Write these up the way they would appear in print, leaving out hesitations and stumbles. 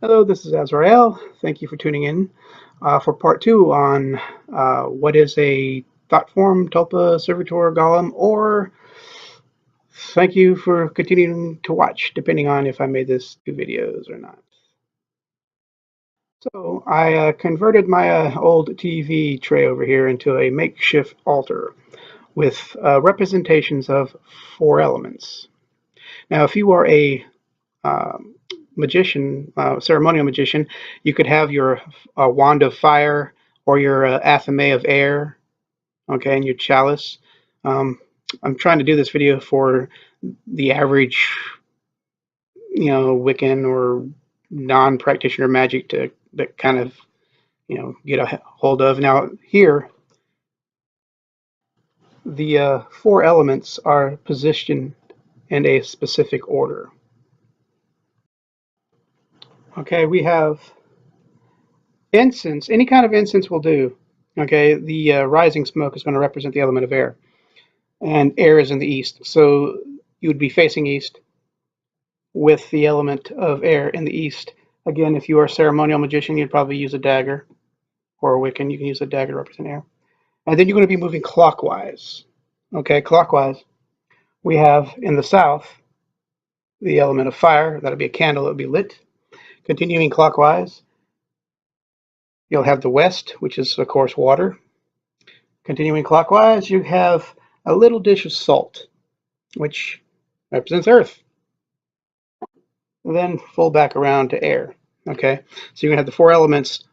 Hello, this is Azrael. Thank you for tuning in for part two on what is a thought form, Tulpa, Servitor, Golem, or thank you for continuing to watch, depending on if I made this two videos or not. So I converted my old TV tray over here into a makeshift altar with representations of four elements. Now, if you are a uh, magician, ceremonial magician, you could have your wand of fire or your athame of air, okay, and your chalice. Um, I'm trying to do this video for the average, Wiccan or non-practitioner magic to kind of, get a hold of. Now here, the four elements are positioned in a specific order. Okay, we have incense. Any kind of incense will do. Okay, the rising smoke is going to represent the element of air, and air is in the east. So you would be facing east with the element of air in the east. Again, if you are a ceremonial magician, you'd probably use a dagger, or a Wiccan, you can use a dagger to represent air. And then you're going to be moving clockwise. Okay, clockwise. We have in the south the element of fire. That'll be a candle that will be lit. Continuing clockwise, you'll have the west, which is, of course, water. Continuing clockwise, you have a little dish of salt, which represents earth. Then fold back around to air. Okay, so you're going to have the four elements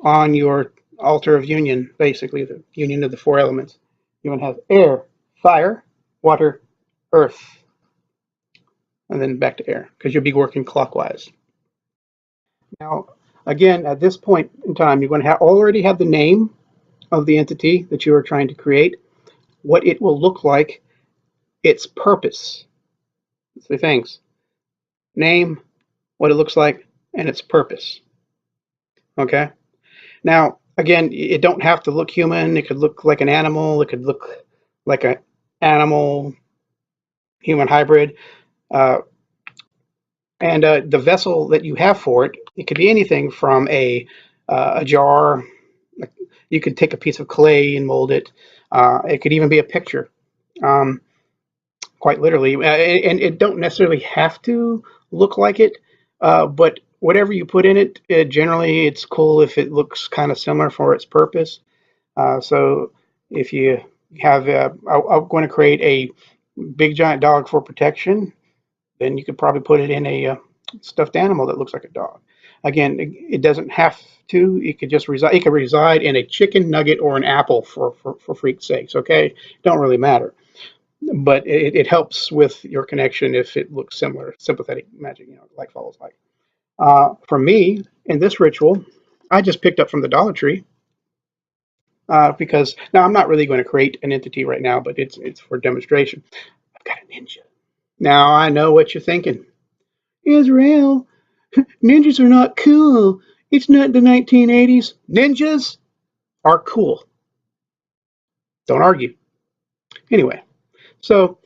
on your altar of union, basically, the union of the four elements. You're going to have air, fire, water, earth, and then back to air, because you'll be working clockwise. Now, again, at this point in time, you're going to already have the name of the entity that you are trying to create, what it will look like, its purpose. Three things: name, what it looks like, and its purpose. Okay? Now, again, it don't have to look human. It could look like an animal. It could look like an animal human hybrid. Uh, and the vessel that you have for it, it could be anything from a jar. You could take a piece of clay and mold it. It could even be a picture, quite literally. And it don't necessarily have to look like it, but whatever you put in it, generally it's cool if it looks kind of similar for its purpose. So if you have, I'm going to create a big giant dog for protection, then you could probably put it in a stuffed animal that looks like a dog. Again, it doesn't have to. It could just reside. It could reside in a chicken nugget or an apple for freak's sakes. Okay, don't really matter. But it helps with your connection if it looks similar, sympathetic magic, like follows like. For me, in this ritual, I just picked up from the Dollar Tree because now I'm not really going to create an entity right now, but it's for demonstration. I've got a ninja. Now I know what you're thinking. Israel, ninjas are not cool. It's not the 1980s. Ninjas are cool. Don't argue. Anyway, so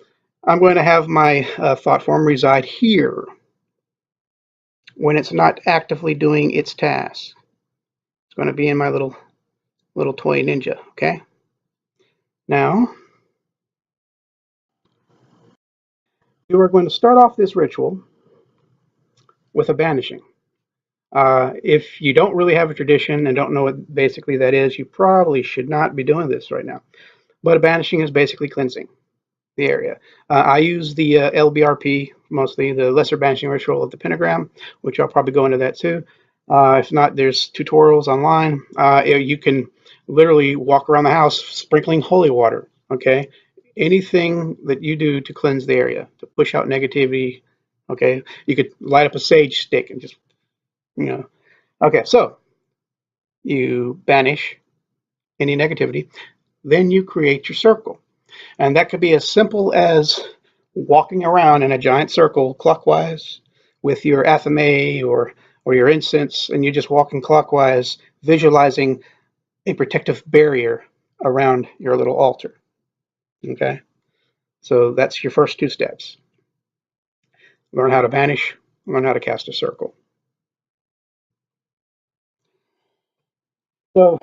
I'm going to have my thought form reside here when it's not actively doing its task. It's going to be in my little toy ninja. Okay. Now you are going to start off this ritual with a banishing. If you don't really have a tradition and don't know what basically that is, you probably should not be doing this right now. But a banishing is basically cleansing the area. I use the LBRP, mostly the Lesser Banishing Ritual of the Pentagram, which I'll probably go into that too. If not, there's tutorials online. You can literally walk around the house sprinkling holy water, okay? Anything that you do to cleanse the area, to push out negativity, okay? You could light up a sage stick and just, Okay, so you banish any negativity, then you create your circle. And that could be as simple as walking around in a giant circle clockwise with your athame or your incense, and you're just walking clockwise, visualizing a protective barrier around your little altar. Okay? So that's your first two steps. Learn how to banish, learn how to cast a circle. So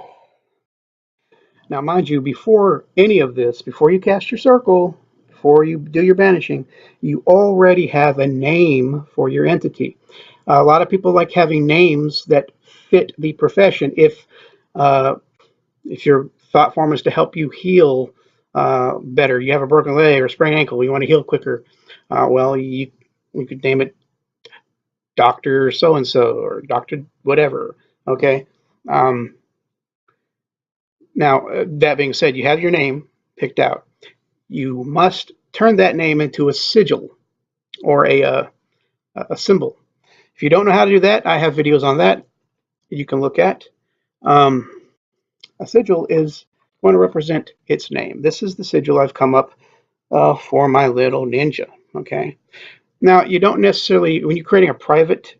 now, mind you, before any of this, before you cast your circle, before you do your banishing, you already have a name for your entity. A lot of people like having names that fit the profession. Uh, if your thought form is to help you heal better, you have a broken leg or a sprained ankle, you want to heal quicker. Well, you could name it Doctor So and So or Doctor whatever. Okay. Um, Now, that being said, you have your name picked out. You must turn that name into a sigil or a symbol. If you don't know how to do that, I have videos on that you can look at. Um, a sigil is going to represent its name. This is the sigil I've come up for my little ninja. Okay. Now, you don't necessarily, when you're creating a private,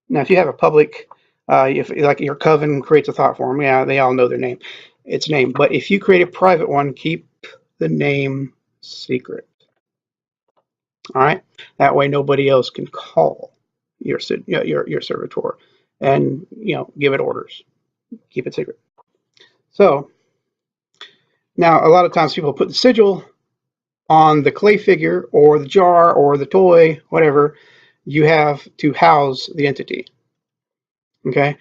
now if you have a public, if like your coven creates a thought form, yeah, they all know their name, its name. But if you create a private one, keep the name secret. All right. That way, nobody else can call your servitor, and give it orders. Keep it secret. So now, a lot of times people put the sigil on the clay figure or the jar or the toy, whatever you have to house the entity. Okay.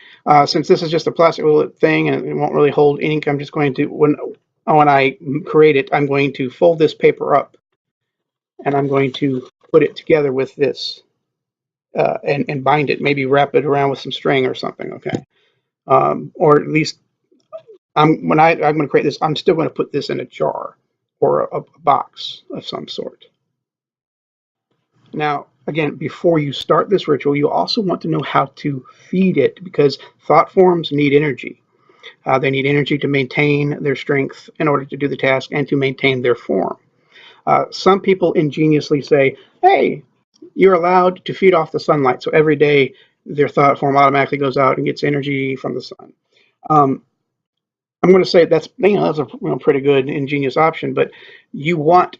Since this is just a plastic little thing and it won't really hold ink, I'm just going to when I create it, I'm going to fold this paper up and I'm going to put it together with this and bind it, maybe wrap it around with some string or something, okay? Or at least I'm going to create this, I'm still going to put this in a jar or a box of some sort. Now, again, before you start this ritual, you also want to know how to feed it because thought forms need energy. They need energy to maintain their strength in order to do the task and to maintain their form. Some people ingeniously say, hey, you're allowed to feed off the sunlight. So every day their thought form automatically goes out and gets energy from the sun. Um, I'm going to say that's a pretty good ingenious option, but you want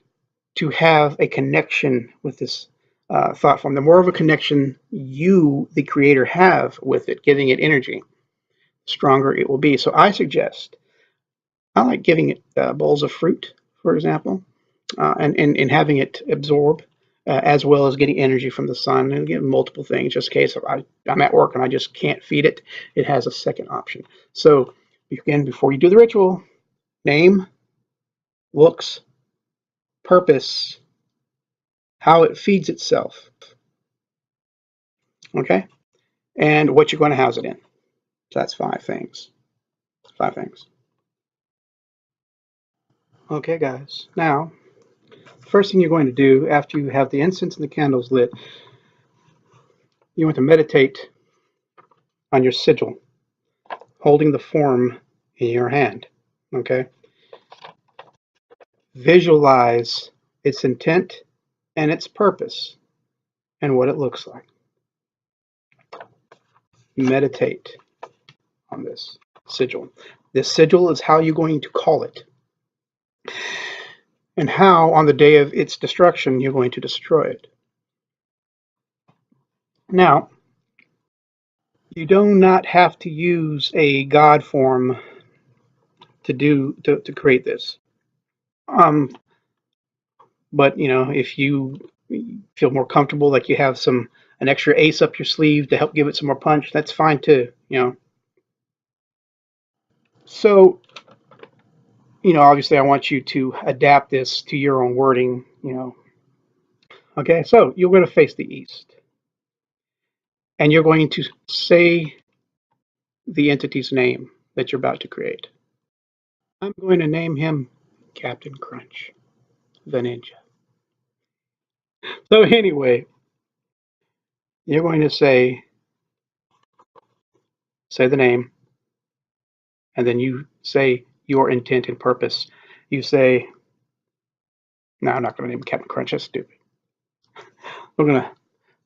to have a connection with this thought form. The more of a connection you, the creator, have with it, giving it energy, the stronger it will be. So I like giving it bowls of fruit, for example, and having it absorb as well as getting energy from the sun and getting multiple things. Just in case I'm at work and I just can't feed it, it has a second option. So again, before you do the ritual, name, looks, purpose, how it feeds itself, okay, and what you're going to house it in. So that's 5 things. 5 things. Okay, guys. Now, first thing you're going to do after you have the incense and the candles lit, you want to meditate on your sigil, holding the form in your hand. Okay? Visualize its intent and its purpose and what it looks like. Meditate on this sigil. This sigil is how you're going to call it, and how, on the day of its destruction, you're going to destroy it. Now, you do not have to use a god form to create this. Um, but if you feel more comfortable, like you have an extra ace up your sleeve to help give it some more punch, that's fine too. So obviously, I want you to adapt this to your own wording. Okay, so you're going to face the east, and you're going to say the entity's name that you're about to create. I'm going to name him Captain Crunch, the ninja. So anyway, you're going to say the name, and then you say your intent and purpose. You say, no, I'm not going to name him Captain Crunch. That's stupid. We're going to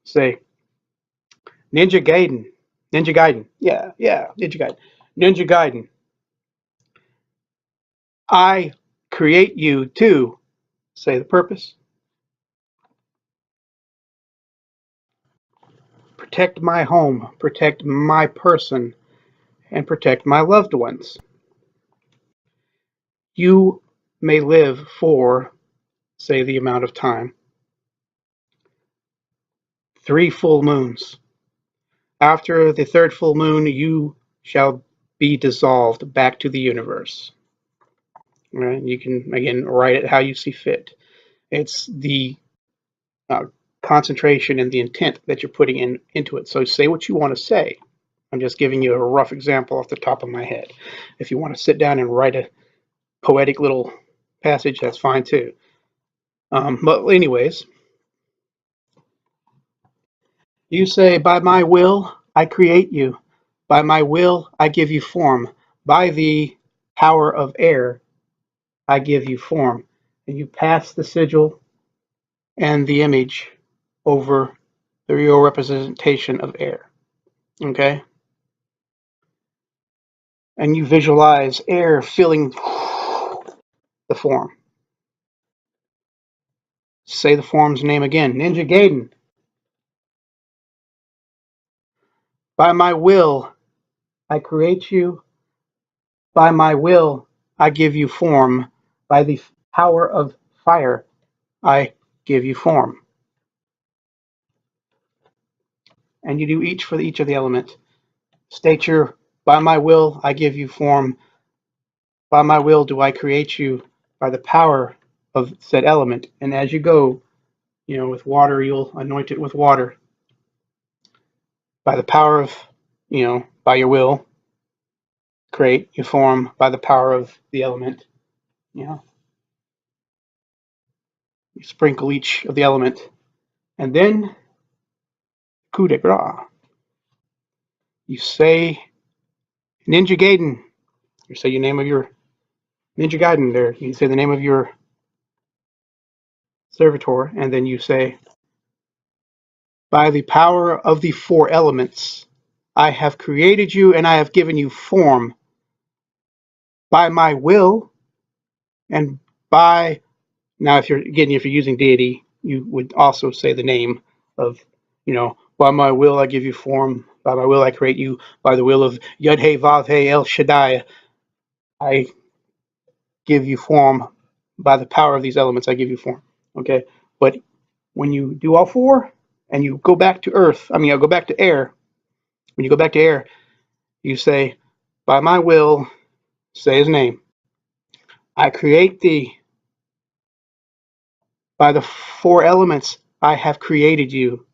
say Ninja Gaiden. Ninja Gaiden. Yeah, yeah, Ninja Gaiden. Ninja Gaiden. I create you to say the purpose. Protect my home, protect my person, and protect my loved ones. You may live for, say, the amount of time, 3 full moons. After the 3rd full moon, you shall be dissolved back to the universe. Right? You can, again, write it how you see fit. It's the uh, concentration and the intent that you're putting into it. So say what you want to say. I'm just giving you a rough example off the top of my head. If you want to sit down and write a poetic little passage, that's fine too. But anyways, you say, by my will, I create you. By my will, I give you form. By the power of air, I give you form. And you pass the sigil and the image over the real representation of air. Okay? And you visualize air filling the form. Say the form's name again. Ninja Gaiden. By my will, I create you. By my will, I give you form. By the power of fire, I give you form. And you do each for each of the elements. State your, by my will, I give you form. By my will do I create you by the power of said element. And as you go, with water, you'll anoint it with water. By the power of, by your will, create, you form by the power of the element. You sprinkle each of the element. And then, coup de grace. You say Ninja Gaiden. You say your name of your Ninja Gaiden there. You say the name of your servitor, and then you say, by the power of the 4 elements, I have created you and I have given you form by my will and by, now if you're using deity, you would also say the name of, by my will I give you form, by my will I create you, by the will of Yud Hey Vav Hey El Shaddai, I give you form, by the power of these elements I give you form. Okay, but when you do all 4 and you go back to earth, I'll go back to air. When you go back to air, you say, by my will, say his name. I create thee. By the 4 elements, I have created you.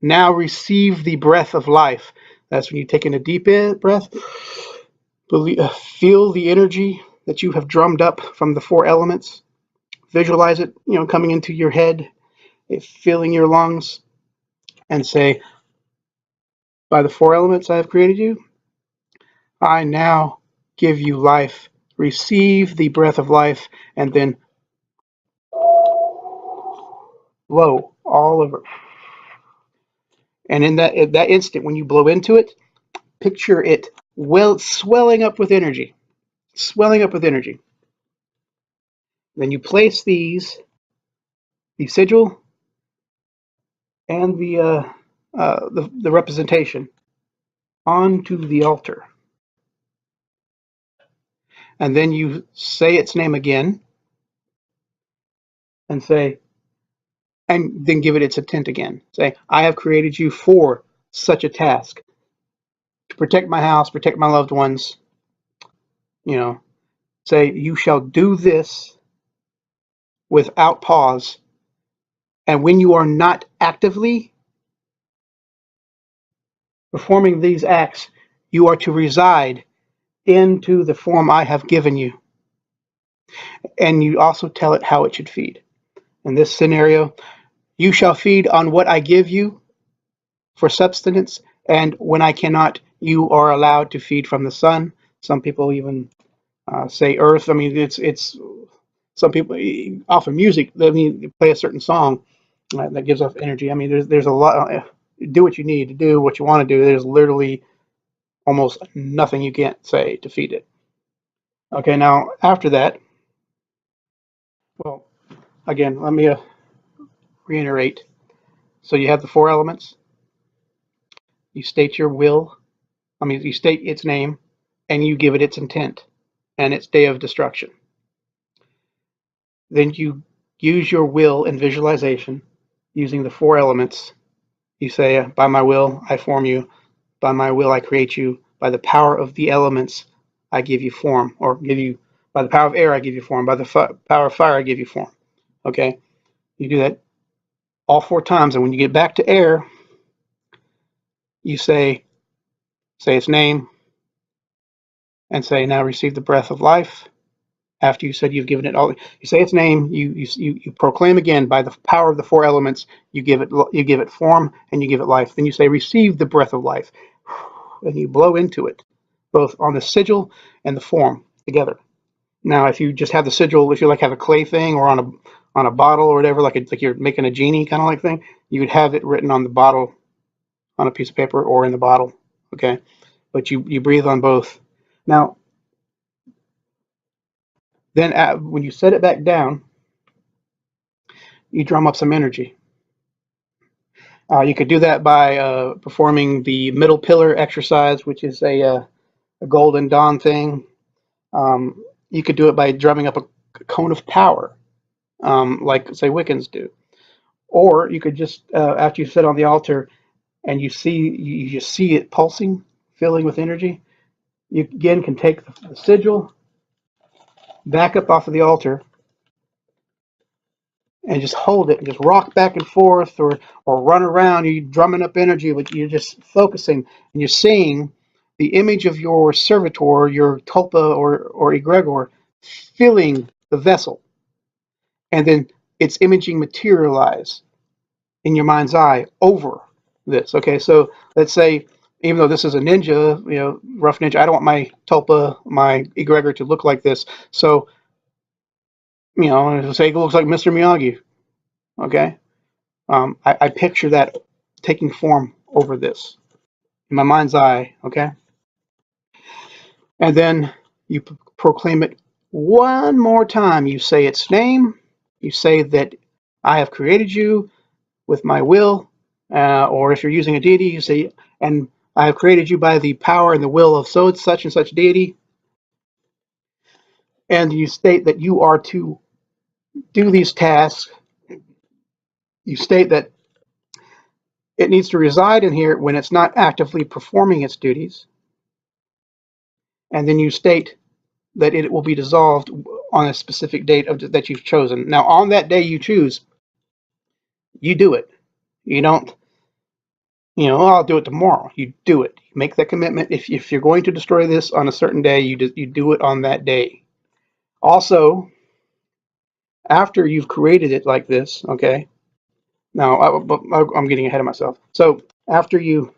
Now receive the breath of life. That's when you take in a deep breath. Feel the energy that you have drummed up from the 4 elements. Visualize it, coming into your head, filling your lungs, and say, by the 4 elements I have created you, I now give you life. Receive the breath of life, and then blow all over. And in that instant, when you blow into it, picture it swelling up with energy. Swelling up with energy. Then you place the sigil and the representation onto the altar. And then you say its name again and say, and then give it its intent again. Say, I have created you for such a task, to protect my house, protect my loved ones. Say, you shall do this without pause. And when you are not actively performing these acts, you are to reside into the form I have given you. And you also tell it how it should feed. In this scenario, you shall feed on what I give you for subsistence, and when I cannot, you are allowed to feed from the sun. Some people even say earth. It's some people off of music. You play a certain song that gives off energy. There's a lot. Do what you need to do, what you want to do. There's literally almost nothing you can't say to feed it. Okay, now after that, well, again, let me reiterate. So you have the 4 elements. You state your will I mean, you state its name, and you give it its intent and its day of destruction. Then you use your will and visualization using the four elements. You say, by my will, I form you. By my will, I create you. By the power of the elements, I give you form, or give you, by the power of air, I give you form. By the power of fire, I give you form. Okay? You do that all four times. And when you get back to air, you say its name, and say, now receive the breath of life. After you said you've given it all, you say its name. You proclaim again by the power of the four elements. You give it form and you give it life. Then you say, receive the breath of life, and you blow into it, both on the sigil and the form together. Now, if you just have the sigil, if you like have a clay thing or on a bottle or whatever, like you're making a genie kind of like thing, you would have it written on the bottle, on a piece of paper or in the bottle. Okay, but you breathe on both. Now, then when you set it back down, you drum up some energy. You could do that by performing the middle pillar exercise, which is a golden dawn thing. You could do it by drumming up a cone of power, like say Wiccans do. Or you could just after you sit on the altar and you just see it pulsing, filling with energy. You again can take the sigil, back up off of the altar, and just hold it and just rock back and forth or run around. You're drumming up energy, but you're just focusing and you're seeing the image of your servitor, your tulpa or egregor, filling the vessel, and then its imaging materialize in your mind's eye over this. Okay, so let's say even though this is a ninja, rough ninja, I don't want my tulpa, my egregor to look like this. So say it looks like Mr. Miyagi. Okay, I picture that taking form over this in my mind's eye, okay? And then you proclaim it one more time. You say its name. You say that I have created you with my will, or if you're using a deity, you say, and I have created you by the power and the will of so such and such deity. And you state that you are to do these tasks. You state that it needs to reside in here when it's not actively performing its duties. And then you state that it will be dissolved on a specific date that you've chosen. Now, on that day you choose, you do it. You don't, I'll do it tomorrow. You do it. You make that commitment. If you're going to destroy this on a certain day, you do it on that day. Also, after you've created it like this, okay. Now, I'm getting ahead of myself. So after you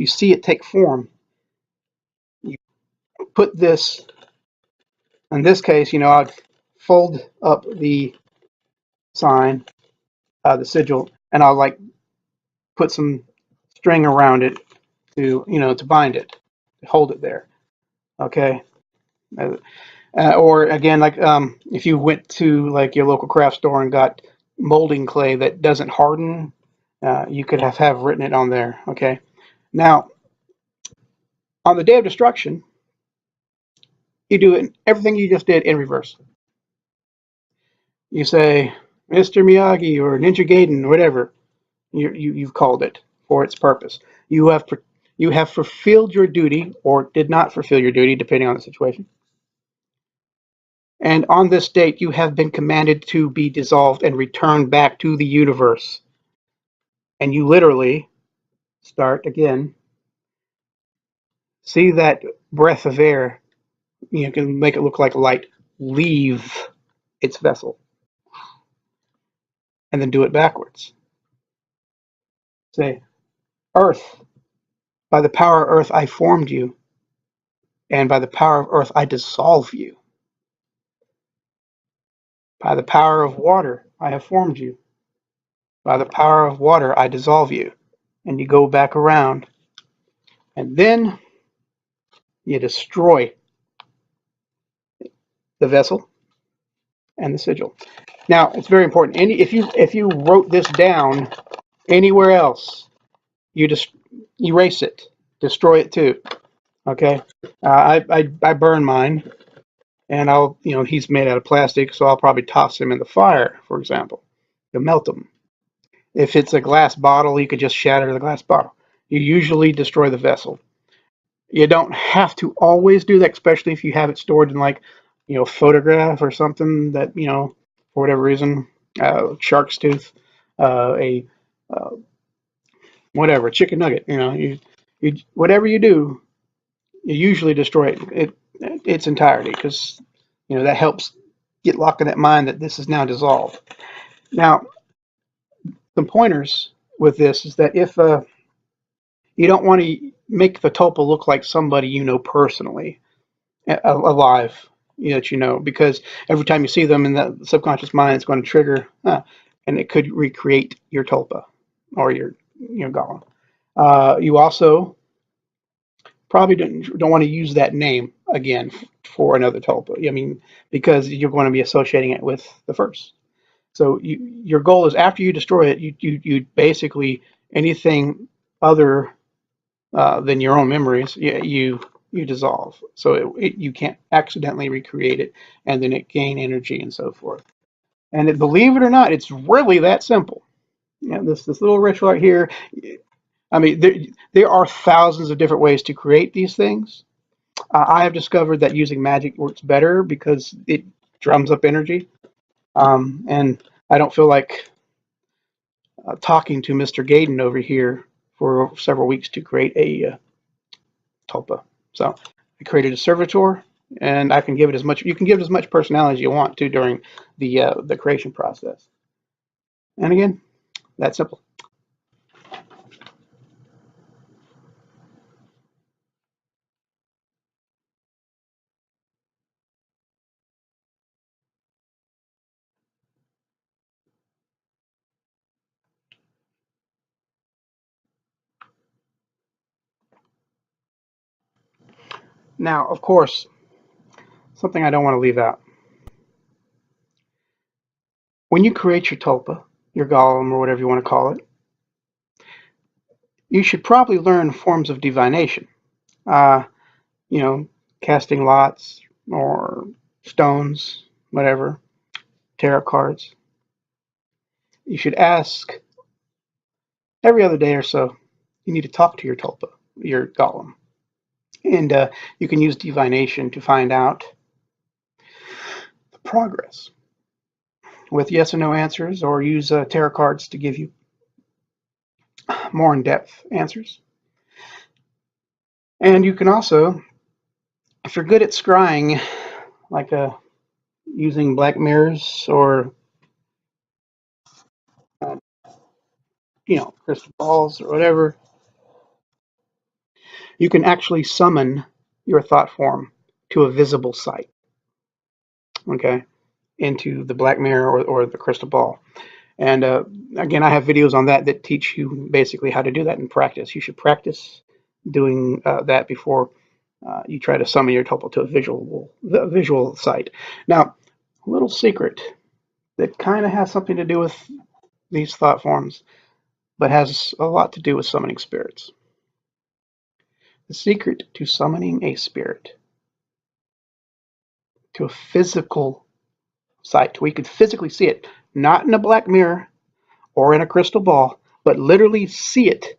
see it take form, you put this. In this case, I'd fold up the sign, the sigil, and I'll like put some string around it to bind it, to hold it there. Okay. Or again, like if you went to like your local craft store and got molding clay that doesn't harden, you could have written it on there. Okay. Now, on the day of destruction, you do everything you just did in reverse. You say, Mr. Miyagi or Ninja Gaiden, or whatever you've called it for its purpose. You have fulfilled your duty or did not fulfill your duty, depending on the situation. And on this date, you have been commanded to be dissolved and returned back to the universe. And you literally start again. See that breath of air, you can make it look like light, leave its vessel. And then do it backwards. Say, Earth, by the power of Earth, I formed you. And by the power of Earth, I dissolve you. By the power of water, I have formed you. By the power of water, I dissolve you. And you go back around. And then you destroy the vessel and the sigil. Now, it's very important. If you wrote this down anywhere else, you just erase it. destroy it too. Okay, I burn mine, and I'll, he's made out of plastic, so I'll probably toss him in the fire, for example, to melt him. If it's a glass bottle, you could just shatter the glass bottle. You usually destroy the vessel. You don't have to always do that, especially if you have it stored in like, photograph or something that, for whatever reason, shark's tooth, a uh, whatever, chicken nugget, whatever you do, you usually destroy its entirety because, that helps get locked in that mind that this is now dissolved. Now, some pointers with this is that if you don't want to make the tulpa look like somebody you know personally, alive, that because every time you see them in the subconscious mind, it's going to trigger, and it could recreate your tulpa or your golem. You also probably don't want to use that name again for another tulpa. I mean, because you're going to be associating it with the first. So your goal is after you destroy it, you basically anything other than your own memories, you dissolve. So you can't accidentally recreate it, and then it gain energy and so forth. And believe it or not, it's really that simple. This little ritual right here. I mean, there are thousands of different ways to create these things. I have discovered that using magic works better because it drums up energy, and I don't feel like talking to Mr. Gaydon over here for several weeks to create a tulpa. So I created a servitor, and I can give it as much. You can give it as much personality as you want to during the creation process. And again, that's simple. Now, of course, something I don't want to leave out. When you create your tulpa, your golem, or whatever you want to call it, you should probably learn forms of divination. Uh, you know, casting lots or stones, whatever, tarot cards. You should ask every other day or so. You need to talk to your tulpa, your golem, and you can use divination to find out the progress with yes and no answers, or use tarot cards to give you more in-depth answers. And you can also, if you're good at scrying, like using black mirrors or uh, crystal balls or whatever, you can actually summon your thought form to a visible site. Okay, into the black mirror or the crystal ball. And again, I have videos on that teach you basically how to do that in practice. You should practice doing that before you try to summon your tulpa to a visual site. Now, a little secret that kind of has something to do with these thought forms, but has a lot to do with summoning spirits. The secret to summoning a spirit to a physical site where you could physically see it, not in a black mirror or in a crystal ball, but literally see it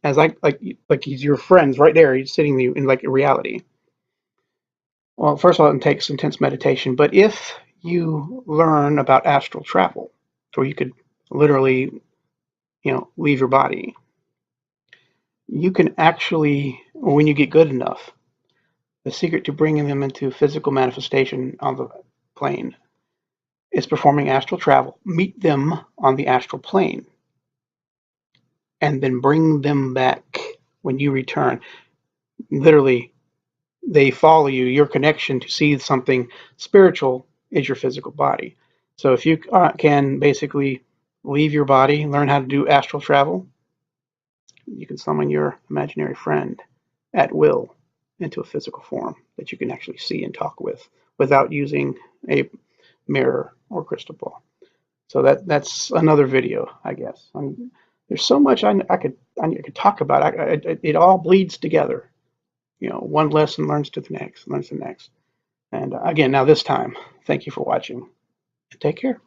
as like he's your friends right there. He's sitting in like a reality. Well, first of all, it takes intense meditation. But if you learn about astral travel, where you could literally, leave your body, you can actually, when you get good enough, the secret to bringing them into physical manifestation on the plane is performing astral travel. Meet them on the astral plane, and then bring them back when you return. Literally, they follow you. Your connection to see something spiritual is your physical body. So if you can basically leave your body, learn how to do astral travel, you can summon your imaginary friend at will into a physical form that you can actually see and talk with without using a mirror or crystal ball. So that's another video, I guess. There's so much I I could talk about it. It all bleeds together. You know, one lesson learns to the next, learns to the next. And again, now this time, thank you for watching and take care.